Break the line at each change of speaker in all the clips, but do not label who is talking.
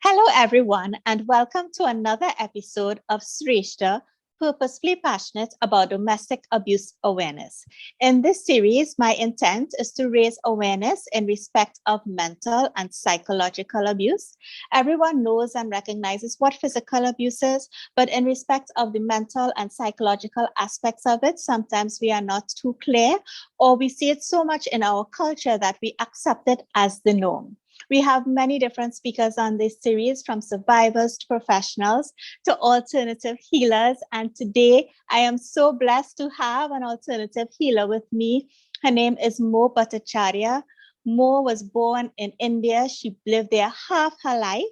Hello, everyone, and welcome to another episode of Sreshtha, Purposefully Passionate about Domestic Abuse Awareness. In this series, my intent is to raise awareness in respect of mental and psychological abuse. Everyone knows and recognizes what physical abuse is, but in respect of the mental and psychological aspects of it, sometimes we are not too clear, or we see it so much in our culture that we accept it as the norm. We have many different speakers on this series, from survivors to professionals to alternative healers. And today I am so blessed to have an alternative healer with me. Her name is Bhattacharya. Mo was born in India. She lived there half her life.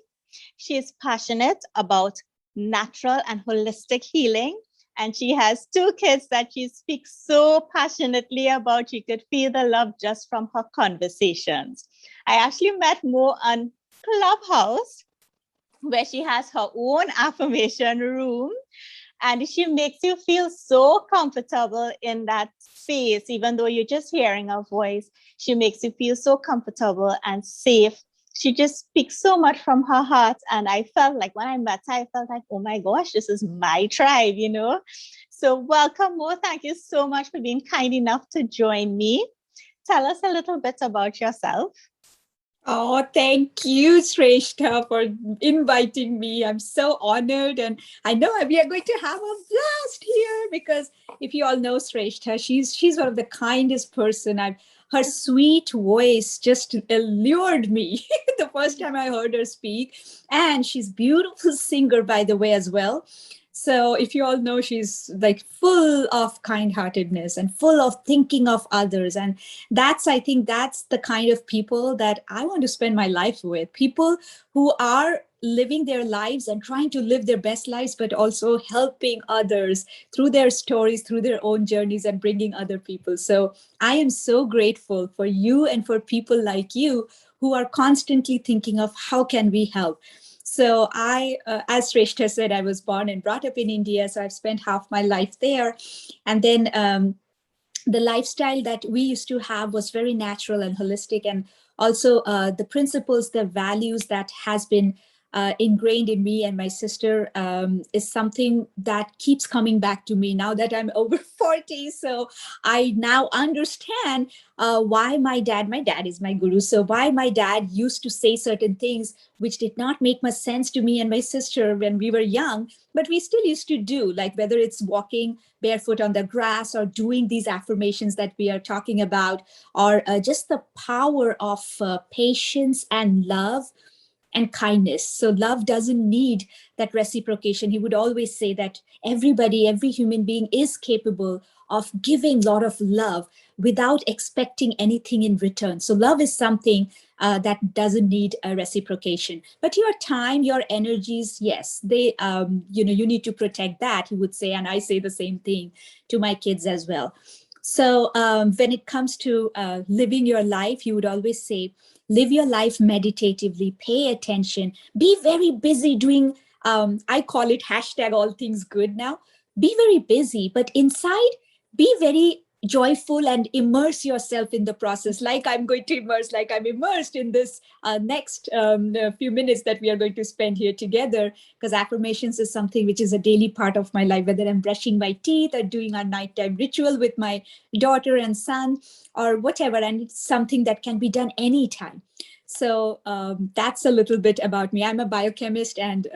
She is passionate about natural and holistic healing. And she has two kids that she speaks so passionately about. You could feel the love just from her conversations. I actually met Mo on Clubhouse, where she has her own affirmation room. And she makes you feel so comfortable in that space, even though you're just hearing her voice. She makes you feel so comfortable and safe. She just speaks so much from her heart. And I felt like when I met her, I felt like, oh my gosh, this is my tribe, you know? So welcome, Mo. Thank you so much for being kind enough to join me. Tell us a little bit about yourself.
Oh, thank you, Sreshtha, for inviting me. I'm so honored. And I know we are going to have a blast here because if you all know Sreshtha, she's one of the kindest person. Her sweet voice just allured me the first time I heard her speak. And she's beautiful singer, by the way, as well. So if you all know, she's like full of kind-heartedness and full of thinking of others. And I think that's the kind of people that I want to spend my life with. People who are living their lives and trying to live their best lives, but also helping others through their stories, through their own journeys, and bringing other people. So I am so grateful for you and for people like you who are constantly thinking of how can we help. So as Sreshtha said, I was born and brought up in India. So I've spent half my life there. And then the lifestyle that we used to have was very natural and holistic. And also the principles, the values that has been ingrained in me and my sister is something that keeps coming back to me now that I'm over 40. So I now understand why my dad is my guru. So why my dad used to say certain things which did not make much sense to me and my sister when we were young, but we still used to do, like whether it's walking barefoot on the grass or doing these affirmations that we are talking about, or just the power of patience and love and kindness. So love doesn't need that reciprocation. He would always say that every human being is capable of giving a lot of love without expecting anything in return. So love is something that doesn't need a reciprocation. But your time, your energies, yes, they, you need to protect that, he would say. And I say the same thing to my kids as well. So when it comes to living your life, you would always say, live your life meditatively, pay attention, be very busy doing, I call it hashtag all things good now. Be very busy, but inside, be very joyful and immerse yourself in the process, like I'm immersed in this next few minutes that we are going to spend here together, because affirmations is something which is a daily part of my life, whether I'm brushing my teeth or doing a nighttime ritual with my daughter and son or whatever, and it's something that can be done anytime. So that's a little bit about me. I'm a biochemist, and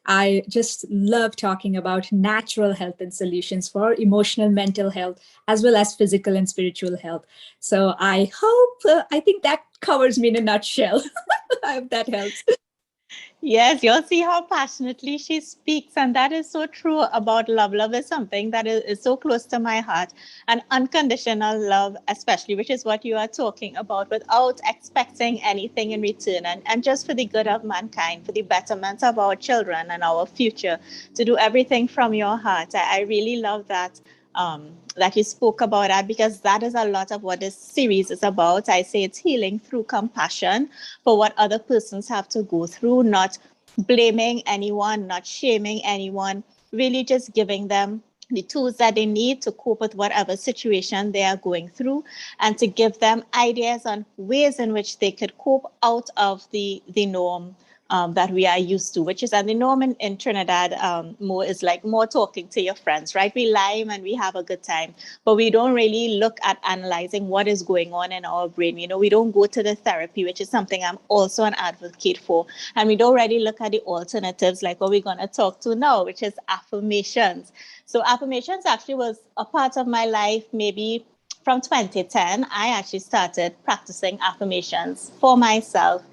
I just love talking about natural health and solutions for emotional, mental health, as well as physical and spiritual health. So I think that covers me in a nutshell. I hope that helps.
Yes, you'll see how passionately she speaks. And that is so true about love. Love is something that is so close to my heart. And unconditional love, especially, which is what you are talking about, without expecting anything in return. And just for the good of mankind, for the betterment of our children and our future, to do everything from your heart. I really love that. That you spoke about that, because that is a lot of what this series is about. I say it's healing through compassion for what other persons have to go through, not blaming anyone, not shaming anyone, really just giving them the tools that they need to cope with whatever situation they are going through, and to give them ideas on ways in which they could cope out of the norm, that we are used to, which is at the norm in Trinidad, more is like more talking to your friends, right? We lime and we have a good time, but we don't really look at analyzing what is going on in our brain. We don't go to the therapy, which is something I'm also an advocate for. And we don't really look at the alternatives like what we're going to talk to now, which is affirmations. So affirmations actually was a part of my life maybe from 2010. I actually started practicing affirmations for myself.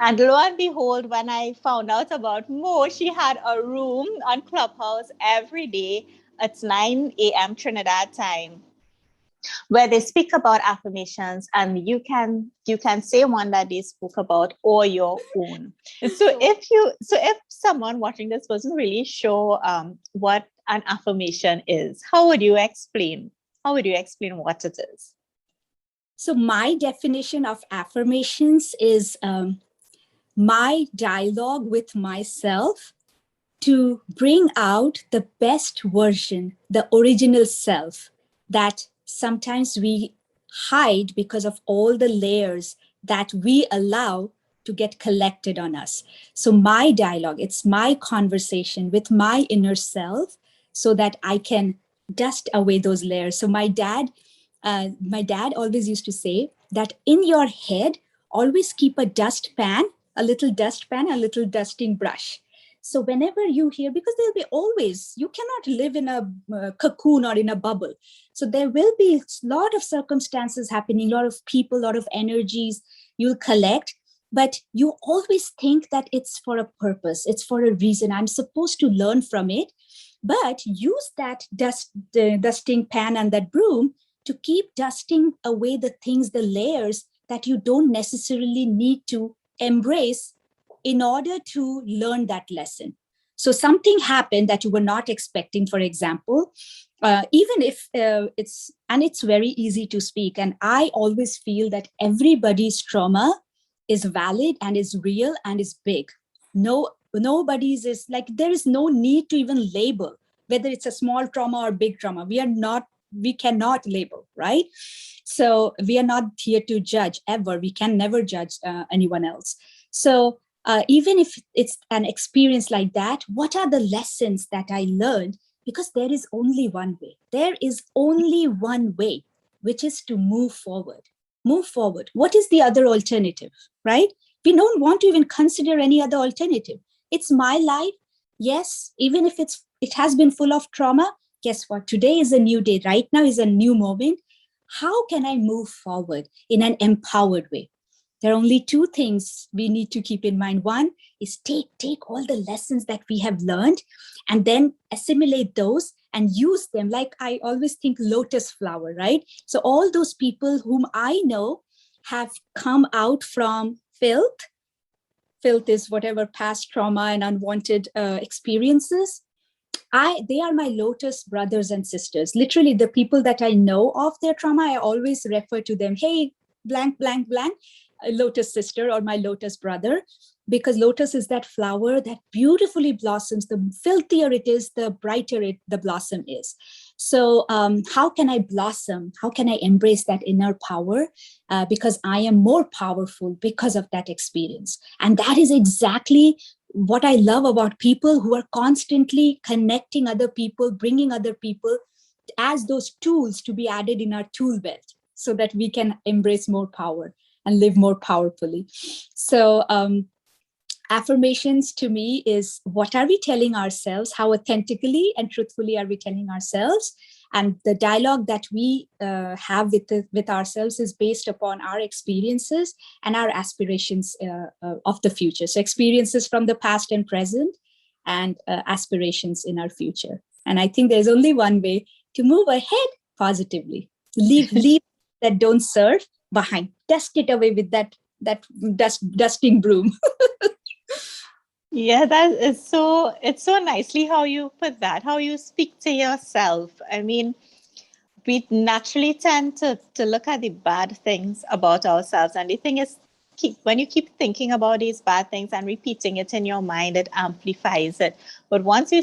And lo and behold, when I found out about Mo, she had a room on Clubhouse every day at 9 a.m. Trinidad time, where they speak about affirmations, and you can say one that they spoke about or your own. So if someone watching this wasn't really sure what an affirmation is, how would you explain what it is?
So my definition of affirmations is my dialogue with myself to bring out the best version, the original self that sometimes we hide because of all the layers that we allow to get collected on us. So my dialogue, it's my conversation with my inner self so that I can dust away those layers. So my dad always used to say that in your head, always keep a dustpan, a little dustpan, a little dusting brush. So whenever you hear, because there'll be always, you cannot live in a cocoon or in a bubble. So there will be a lot of circumstances happening, a lot of people, a lot of energies you'll collect, but you always think that it's for a purpose. It's for a reason. I'm supposed to learn from it, but use that dusting pan and that broom to keep dusting away the things, the layers that you don't necessarily need to embrace in order to learn that lesson. So something happened that you were not expecting, for example, even if it's very easy to speak. And I always feel that everybody's trauma is valid and is real and is big. Nobody's is like, there is no need to even label whether it's a small trauma or big trauma. We cannot label, right? So we are not here to judge ever. We can never judge anyone else. So even if it's an experience like that, what are the lessons that I learned? Because there is only one way. There is only one way, which is to move forward. Move forward. What is the other alternative, right? We don't want to even consider any other alternative. It's my life. Yes, even if it has been full of trauma, guess what? Today is a new day. Right now is a new moment. How can I move forward in an empowered way? There are only two things we need to keep in mind. One is take all the lessons that we have learned and then assimilate those and use them. Like I always think lotus flower, right? So all those people whom I know have come out from filth. Filth is whatever past trauma and unwanted experiences. They are my lotus brothers and sisters. Literally, the people that I know of their trauma, I always refer to them. Hey, blank, blank, blank, lotus sister or my lotus brother, because lotus is that flower that beautifully blossoms. The filthier it is, the brighter the blossom is. So how can I blossom? How can I embrace that inner power? Because I am more powerful because of that experience. And that is exactly what I love about people who are constantly connecting other people, bringing other people as those tools to be added in our tool belt so that we can embrace more power and live more powerfully. So affirmations to me is, what are we telling ourselves? How authentically and truthfully are we telling ourselves? And the dialogue that we have with ourselves is based upon our experiences and our aspirations of the future. So experiences from the past and present, and aspirations in our future. And I think there's only one way to move ahead positively. Leave that don't serve behind. Dust it away with that dusting broom.
Yeah, it's so nicely how you put that, how you speak to yourself. I mean, we naturally tend to look at the bad things about ourselves. And the thing is, when you keep thinking about these bad things and repeating it in your mind, it amplifies it. But once you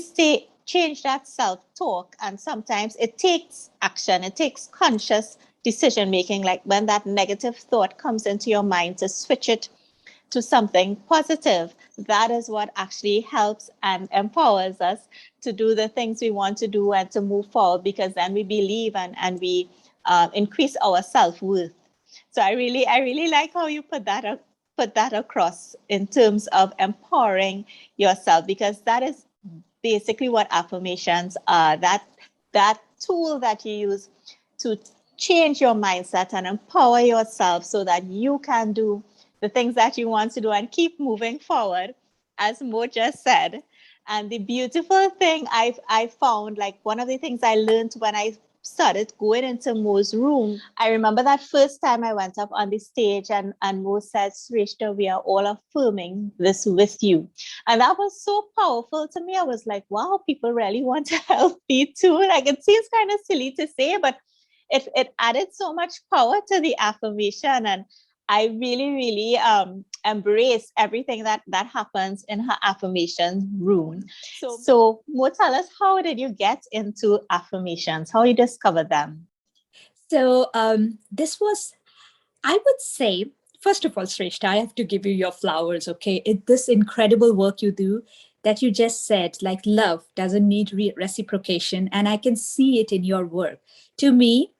change that self-talk, and sometimes it takes action, it takes conscious decision making, like when that negative thought comes into your mind, to switch it to something positive. That is what actually helps and empowers us to do the things we want to do and to move forward, because then we believe and we increase our self-worth. So I really like how you put that across in terms of empowering yourself, because that is basically what affirmations are. That tool that you use to change your mindset and empower yourself so that you can do the things that you want to do and keep moving forward, as Mo just said. And the beautiful thing I found, like one of the things I learned when I started going into Mo's room, I remember that first time I went up on the stage and Mo said, Sreshtha, we are all affirming this with you. And that was so powerful to me. I was like, wow, people really want to help me too. Like, it seems kind of silly to say, but it added so much power to the affirmation. And I really embrace everything that happens in her affirmation room. So Mo, tell us, how did you get into affirmations? How you discover them?
So this was, I would say, first of all, Sreshtha, I have to give you your flowers, okay? This incredible work you do that you just said, like love doesn't need reciprocation. And I can see it in your work. To me,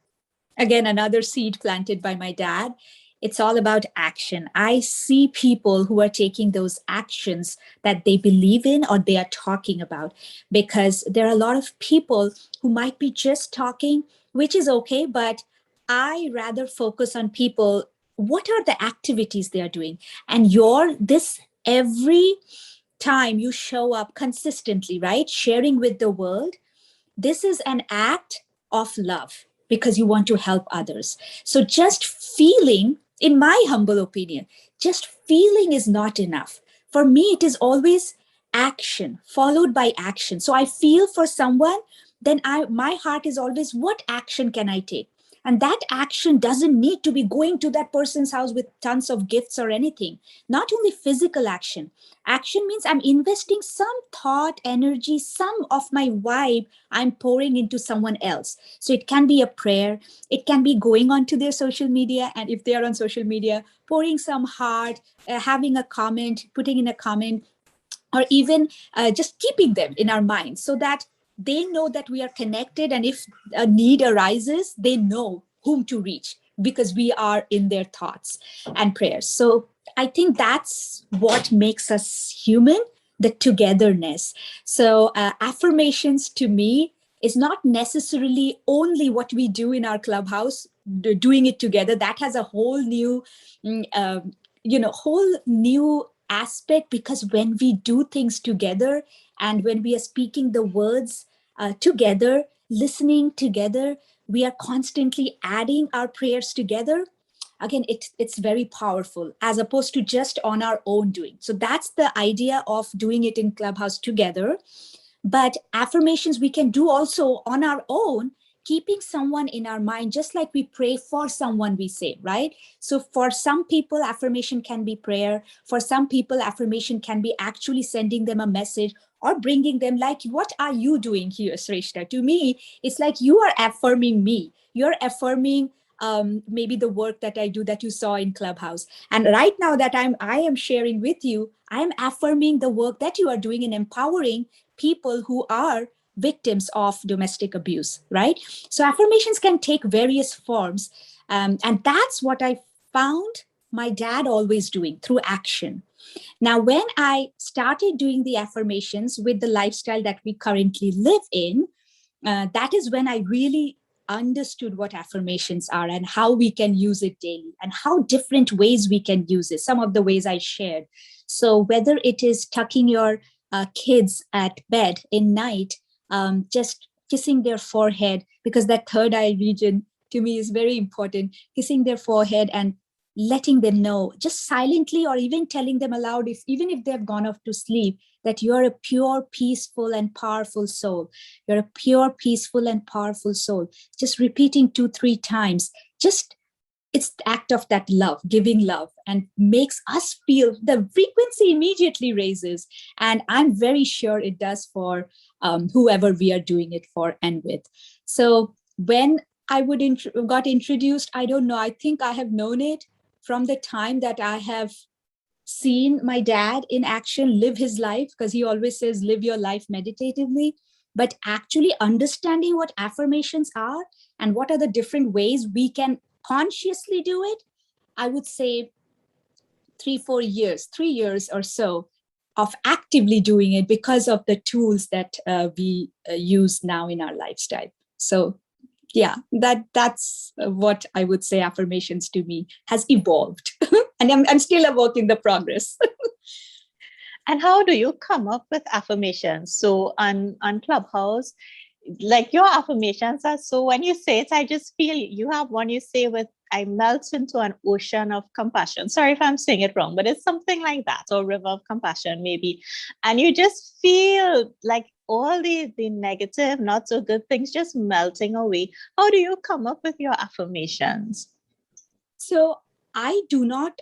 again, another seed planted by my dad. It's all about action. I see people who are taking those actions that they believe in or they are talking about, because there are a lot of people who might be just talking, which is okay, but I rather focus on people. What are the activities they are doing? And this every time you show up consistently, right? Sharing with the world, this is an act of love because you want to help others. So just feeling, in my humble opinion, just feeling is not enough. For me, it is always action followed by action. So I feel for someone, then my heart is always, what action can I take? And that action doesn't need to be going to that person's house with tons of gifts or anything. Not only physical action. Action means I'm investing some thought, energy, some of my vibe I'm pouring into someone else. So it can be a prayer, it can be going onto their social media, and if they are on social media, pouring some heart, having a comment, putting in a comment, or even just keeping them in our minds so that they know that we are connected. And if a need arises, they know whom to reach because we are in their thoughts and prayers. So I think that's what makes us human, the togetherness. So affirmations to me is not necessarily only what we do in our clubhouse, doing it together. That has a whole new whole new aspect, because when we do things together and when we are speaking the words together, listening together, we are constantly adding our prayers together. Again, it's very powerful as opposed to just on our own doing. So that's the idea of doing it in Clubhouse together. But affirmations we can do also on our own, keeping someone in our mind, just like we pray for someone, we say, right? So for some people, affirmation can be prayer. For some people, affirmation can be actually sending them a message or bringing them, like, what are you doing here, Sreshtha? To me, it's like you are affirming me. You're affirming maybe the work that I do that you saw in Clubhouse. And right now that I am sharing with you, I am affirming the work that you are doing in empowering people who are victims of domestic abuse, right? So affirmations can take various forms. And that's what I found my dad always doing through action. Now, when I started doing the affirmations with the lifestyle that we currently live in, that is when I really understood what affirmations are and how we can use it daily and how different ways we can use it. Some of the ways I shared. So whether it is tucking your kids at bed in night, just kissing their forehead, because that third eye region to me is very important, kissing their forehead and letting them know, just silently or even telling them aloud, even if they've gone off to sleep, that you're a pure, peaceful, and powerful soul. You're a pure, peaceful, and powerful soul. Just repeating 2-3 times, just it's the act of that love, giving love, and makes us feel the frequency immediately raises. And I'm very sure it does for whoever we are doing it for and with. So when I got introduced, I don't know, I think I have known it from the time that I have seen my dad in action live his life, because he always says, live your life meditatively. But actually understanding what affirmations are and what are the different ways we can consciously do it, I would say 3 years or so of actively doing it because of the tools that we use now in our lifestyle. So yeah, that's what I would say affirmations to me has evolved. And I'm still a work in the progress.
And how do you come up with affirmations? So on Clubhouse, like your affirmations are so, when you say it, I just feel you have one you say with, I melt into an ocean of compassion. Sorry if I'm saying it wrong, but it's something like that, or river of compassion maybe. And you just feel like all the negative, not so good things just melting away. How do you come up with your affirmations?
So I do not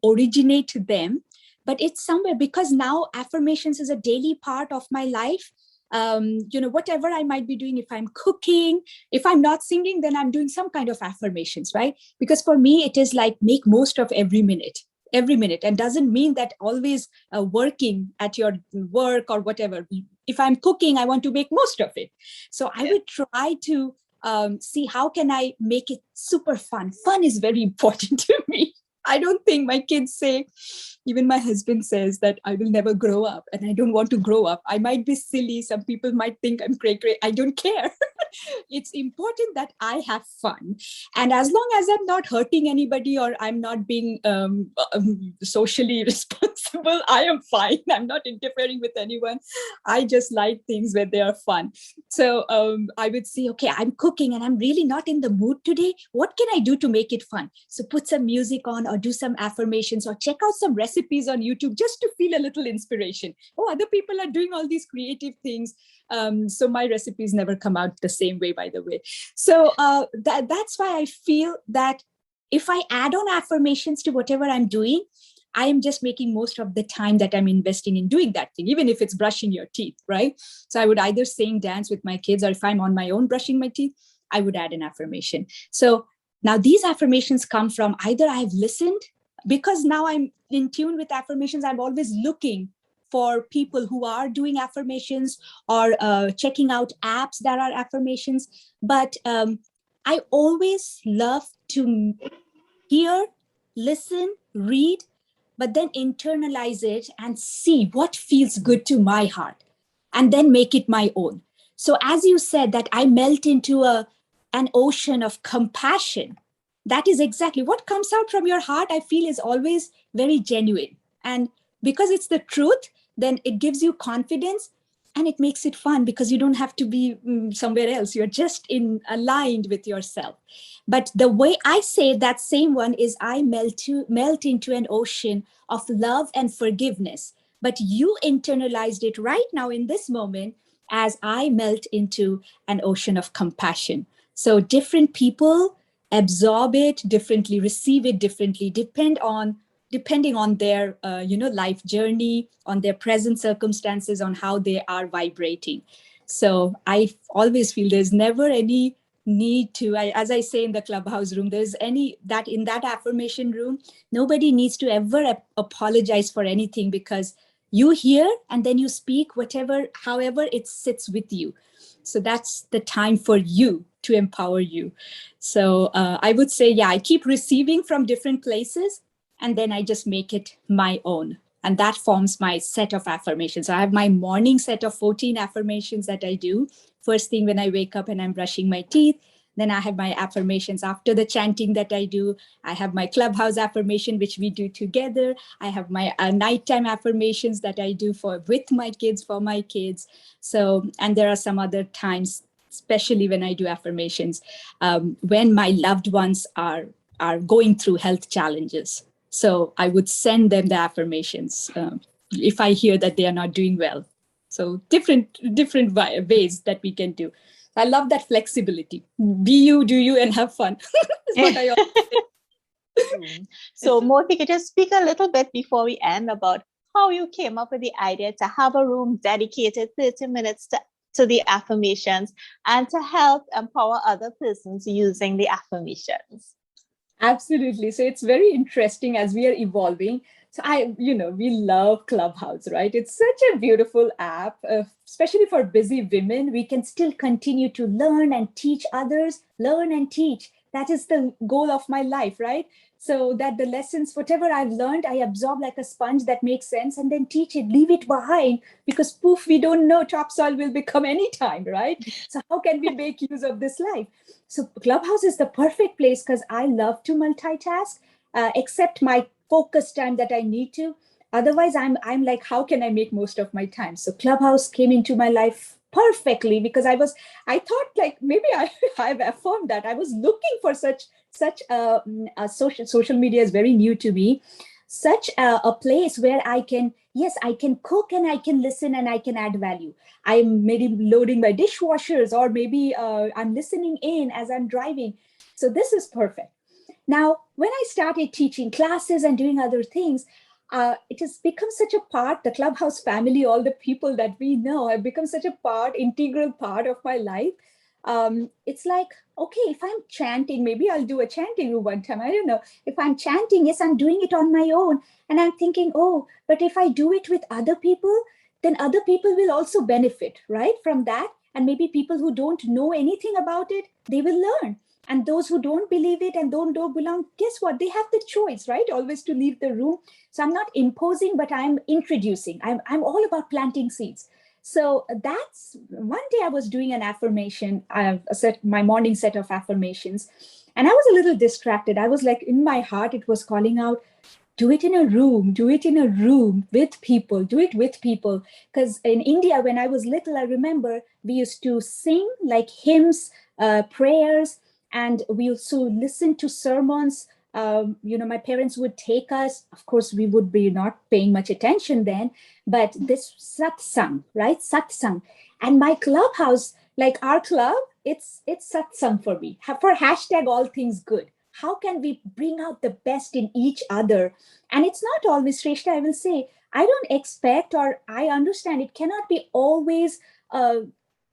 originate them, but it's somewhere, because now affirmations is a daily part of my life. Whatever I might be doing, if I'm cooking, if I'm not singing, then I'm doing some kind of affirmations, right? Because for me, it is like make most of every minute, and doesn't mean that always working at your work or whatever. If I'm cooking, I want to make most of it. So I would try to see how can I make it super fun. Fun is very important to me. I don't think my kids say, even my husband says that I will never grow up, and I don't want to grow up. I might be silly. Some people might think I'm cray. I don't care. It's important that I have fun. And as long as I'm not hurting anybody or I'm not being socially responsible, I am fine. I'm not interfering with anyone. I just like things where they are fun. So I would say, okay, I'm cooking and I'm really not in the mood today. What can I do to make it fun? So put some music on, or do some affirmations, or check out some recipes on YouTube just to feel a little inspiration. Oh, other people are doing all these creative things. So my recipes never come out the same way, by the way. So that's why I feel that if I add on affirmations to whatever I'm doing, I am just making most of the time that I'm investing in doing that thing, even if it's brushing your teeth, right? So I would either sing, dance with my kids, or if I'm on my own brushing my teeth, I would add an affirmation. So now these affirmations come from either I've listened, because now I'm in tune with affirmations. I'm always looking for people who are doing affirmations, or checking out apps that are affirmations. But I always love to hear, listen, read, but then internalize it and see what feels good to my heart, and then make it my own. So as you said, that I melt into an ocean of compassion, that is exactly what comes out from your heart. I feel is always very genuine. And because it's the truth, then it gives you confidence, and it makes it fun because you don't have to be somewhere else. You're just in aligned with yourself. But the way I say that same one is I melt into an ocean of love and forgiveness. But you internalized it right now in this moment as I melt into an ocean of compassion. So different people absorb it differently, receive it differently, depending on their life journey, on their present circumstances, on how they are vibrating. So I always feel there's never any need to, as I say in the Clubhouse room, there's any that in that affirmation room, nobody needs to ever apologize for anything, because you hear and then you speak however it sits with you. So that's the time for you to empower you. So I would say, yeah, I keep receiving from different places, and then I just make it my own. And that forms my set of affirmations. So I have my morning set of 14 affirmations that I do first thing when I wake up and I'm brushing my teeth. Then I have my affirmations after the chanting that I do. I have my Clubhouse affirmation, which we do together. I have my nighttime affirmations that I do with my kids, for my kids. So, and there are some other times, especially when I do affirmations, when my loved ones are going through health challenges. So I would send them the affirmations if I hear that they are not doing well. So different ways that we can do. I love that flexibility. Be you, do you, and have fun. Is what I always say.
So Mo, if you could just speak a little bit before we end about how you came up with the idea to have a room dedicated 30 minutes to the affirmations and to help empower other persons using the affirmations.
Absolutely. So it's very interesting as we are evolving. So we love Clubhouse, right? It's such a beautiful app, especially for busy women. We can still continue to learn and teach others, learn and teach. That is the goal of my life, right? So that the lessons, whatever I've learned, I absorb like a sponge that makes sense and then teach it, leave it behind, because poof, we don't know, topsoil will become anytime, right? So how can we make use of this life? So Clubhouse is the perfect place because I love to multitask, except my focus time that I need to. Otherwise, I'm like, how can I make most of my time? So Clubhouse came into my life perfectly because I thought like maybe I've affirmed that I was looking for such a social media is very new to me, such a place where I can cook and I can listen and I can add value. I'm maybe loading my dishwashers, or maybe I'm listening in as I'm driving. So this is perfect. Now, when I started teaching classes and doing other things, it has become such a part, the Clubhouse family, all the people that we know have become such a integral part of my life. It's like, okay, if I'm chanting, maybe I'll do a chanting room one time. I don't know. If I'm chanting, yes, I'm doing it on my own. And I'm thinking, oh, but if I do it with other people, then other people will also benefit, right, from that. And maybe people who don't know anything about it, they will learn. And those who don't believe it and don't belong, guess what? They have the choice, right? Always to leave the room. So I'm not imposing, but I'm introducing. I'm all about planting seeds. So that's one day I was doing an affirmation. I've set my morning set of affirmations, and I was a little distracted. I was like, in my heart, it was calling out, do it in a room, do it in a room with people, do it with people. Because in India, when I was little, I remember we used to sing like hymns, prayers, and we also listen to sermons. My parents would take us. Of course, we would be not paying much attention then, but this satsang, right? Satsang. And my clubhouse, like our club, it's satsang for me. For hashtag all things good. How can we bring out the best in each other? And it's not always, Sreshtha, I will say, I don't expect, or I understand it cannot be always,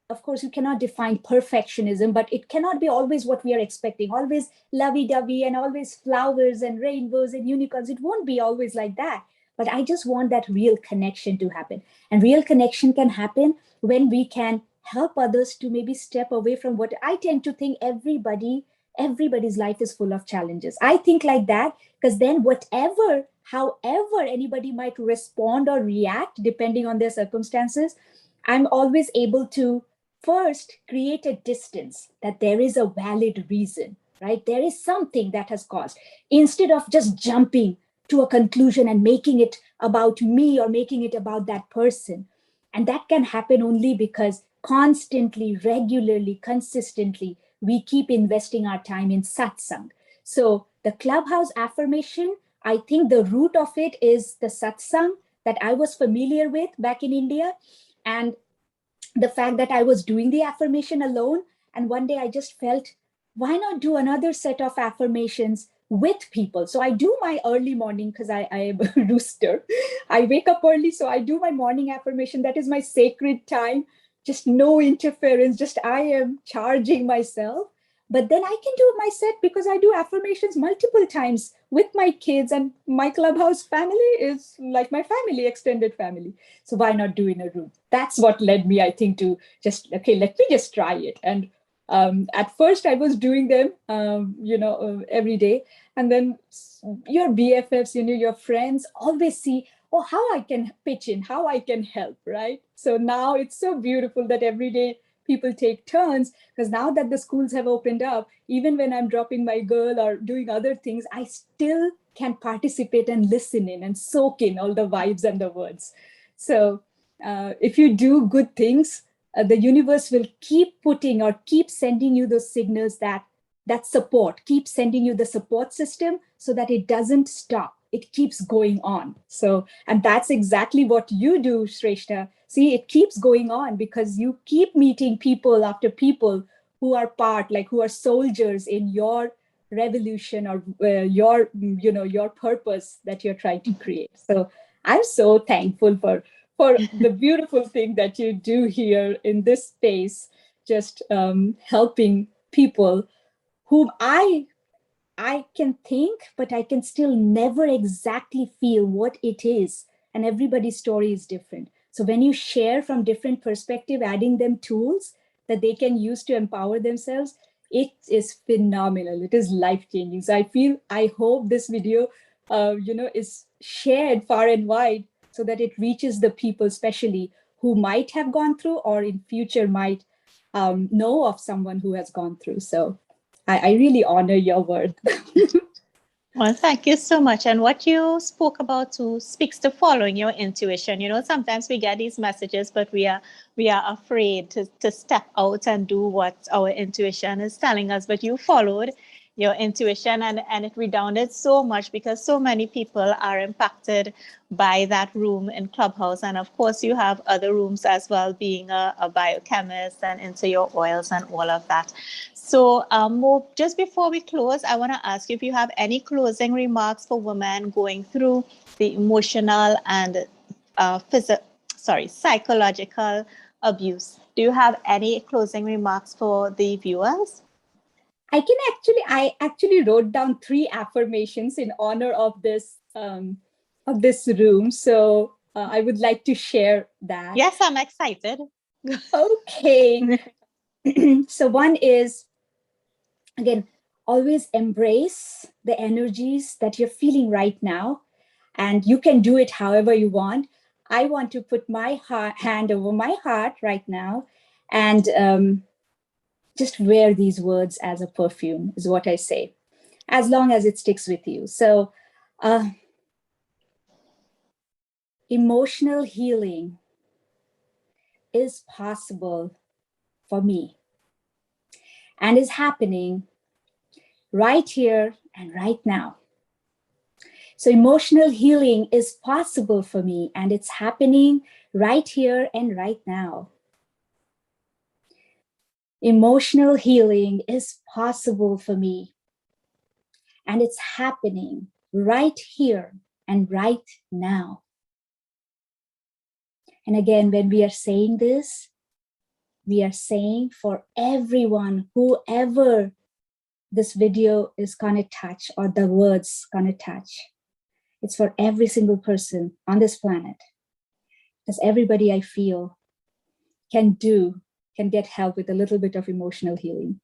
of course, you cannot define perfectionism, but it cannot be always what we are expecting, always lovey-dovey and always flowers and rainbows and unicorns. It won't be always like that. But I just want that real connection to happen. And real connection can happen when we can help others to maybe step away from what I tend to think everybody's life is full of challenges. I think like that because then however anybody might respond or react depending on their circumstances, I'm always able to first create a distance that there is a valid reason, right? There is something that has caused, instead of just jumping to a conclusion and making it about me or making it about that person. And that can happen only because constantly, regularly, consistently, we keep investing our time in satsang. So the clubhouse affirmation, I think the root of it is the satsang that I was familiar with back in India. And the fact that I was doing the affirmation alone. And one day I just felt, why not do another set of affirmations with people? So I do my early morning because I am a rooster. I wake up early, so I do my morning affirmation. That is my sacred time. Just no interference, just I am charging myself. But then I can do my set because I do affirmations multiple times with my kids, and my clubhouse family is like my family, extended family. So why not do in a room? That's what led me, I think, to just, okay, let me just try it. And at first I was doing them, every day. And then your BFFs, your friends always see, oh, how I can pitch in, how I can help, right? So now it's so beautiful that every day people take turns, because now that the schools have opened up, even when I'm dropping my girl or doing other things, I still can participate and listen in and soak in all the vibes and the words. So if you do good things, the universe will keep putting or keep sending you those signals that support, keep sending you the support system so that it doesn't stop. It keeps going on. So, and that's exactly what you do, Sreshtha. See, it keeps going on because you keep meeting people after people who are who are soldiers in your revolution, or your purpose that you're trying to create. So I'm so thankful for the beautiful thing that you do here in this space, just helping people whom I I can think, but I can still never exactly feel what it is. And everybody's story is different. So when you share from different perspective, adding them tools that they can use to empower themselves, it is phenomenal. It is life-changing. So I hope this video, is shared far and wide so that it reaches the people, especially who might have gone through or in future might know of someone who has gone through. So I really honor your work.
Well, thank you so much. And what you spoke about too speaks to following your intuition. Sometimes we get these messages, but we are afraid to step out and do what our intuition is telling us. But you followed your intuition, and it redounded so much because so many people are impacted by that room in Clubhouse. And of course, you have other rooms as well, being a biochemist and into your oils and all of that. So, just before we close, I want to ask you if you have any closing remarks for women going through the emotional and psychological abuse. Do you have any closing remarks for the viewers?
I actually wrote down 3 affirmations in honor of this room. So I would like to share that.
Yes, I'm excited.
Okay. So one is, again, always embrace the energies that you're feeling right now, and you can do it however you want. I want to put my hand over my heart right now and just wear these words as a perfume, is what I say, as long as it sticks with you. So, emotional healing is possible for me and is happening right here and right now. So emotional healing is possible for me and it's happening right here and right now. Emotional healing is possible for me and it's happening right here and right now. And again, when we are saying this, we are saying for everyone, whoever this video is gonna touch or the words gonna touch. It's for every single person on this planet. Because everybody I feel can get help with a little bit of emotional healing.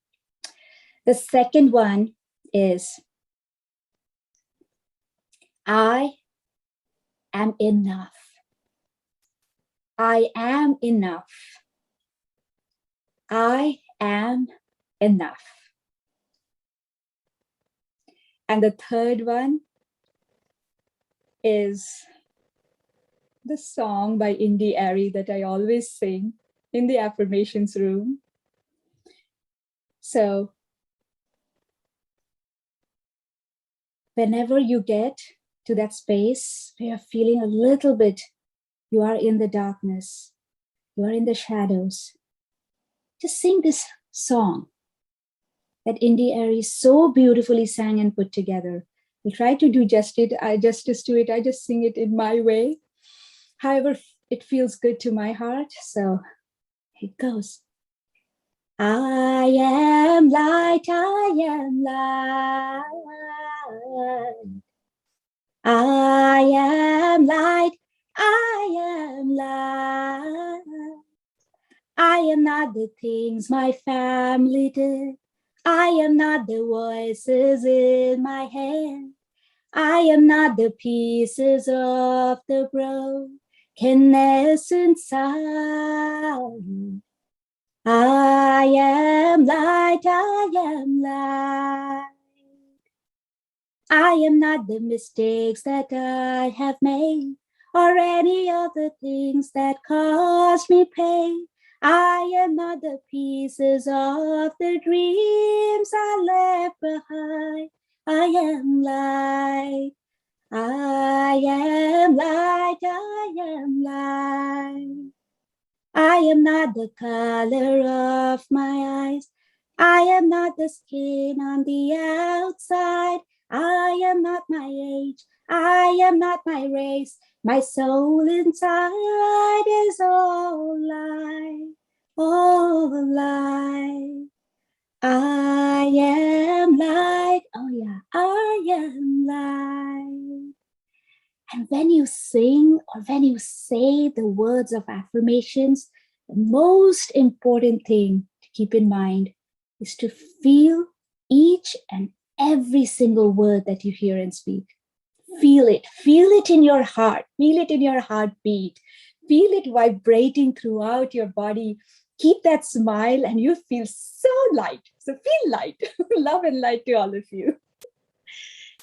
The second one is, I am enough. I am enough. I am enough. And the third one is the song by Indie Airy that I always sing in the affirmations room. So whenever you get to that space where you're feeling a little bit, you are in the darkness, you are in the shadows, just sing this song that Indie Airy so beautifully sang and put together. I'll try to do justice to it. I just sing it in my way. However, it feels good to my heart. So it goes. I am light, I am light. I am light, I am light. I am not the things my family did. I am not the voices in my head. I am not the pieces of the brokenness inside. I am light, I am light. I am not the mistakes that I have made or any of the things that caused me pain. I am not the pieces of the dreams I left behind. I am light. I am light. I am light. I am not the color of my eyes. I am not the skin on the outside. I am not my age. I am not my race. My soul inside is all light, all light. I am light. Oh yeah, I am light. And when you sing or when you say the words of affirmations, the most important thing to keep in mind is to feel each and every single word that you hear and speak. Feel it in your heart, feel it in your heartbeat, feel it vibrating throughout your body. Keep that smile and you feel so light. So feel light. Love and light to all of you.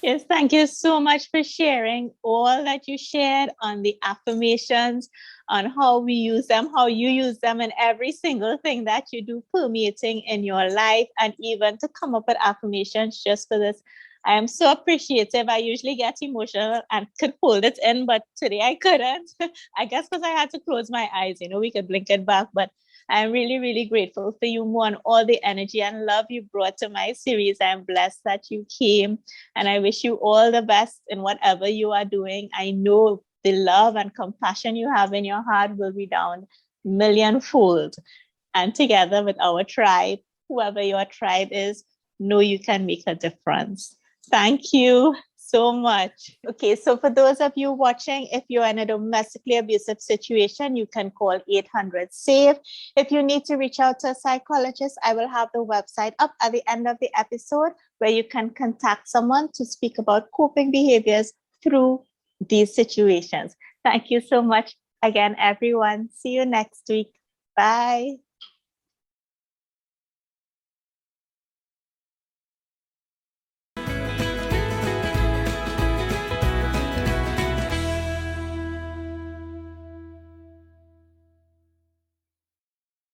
Yes, thank you so much for sharing all that you shared on the affirmations, on how we use them, how you use them, and every single thing that you do permeating in your life, and even to come up with affirmations just for this. I am so appreciative. I usually get emotional and could hold it in, but today I couldn't. I guess because I had to close my eyes. We could blink it back, but I'm really, really grateful for you, Mo, and all the energy and love you brought to my series. I'm blessed that you came, and I wish you all the best in whatever you are doing. I know the love and compassion you have in your heart will be down millionfold. And together with our tribe, whoever your tribe is, know you can make a difference. Thank you so much. Okay, so for those of you watching, if you're in a domestically abusive situation, you can call 800-SAVE. If you need to reach out to a psychologist, I will have the website up at the end of the episode where you can contact someone to speak about coping behaviors through these situations. Thank you so much again, everyone. See you next week. Bye.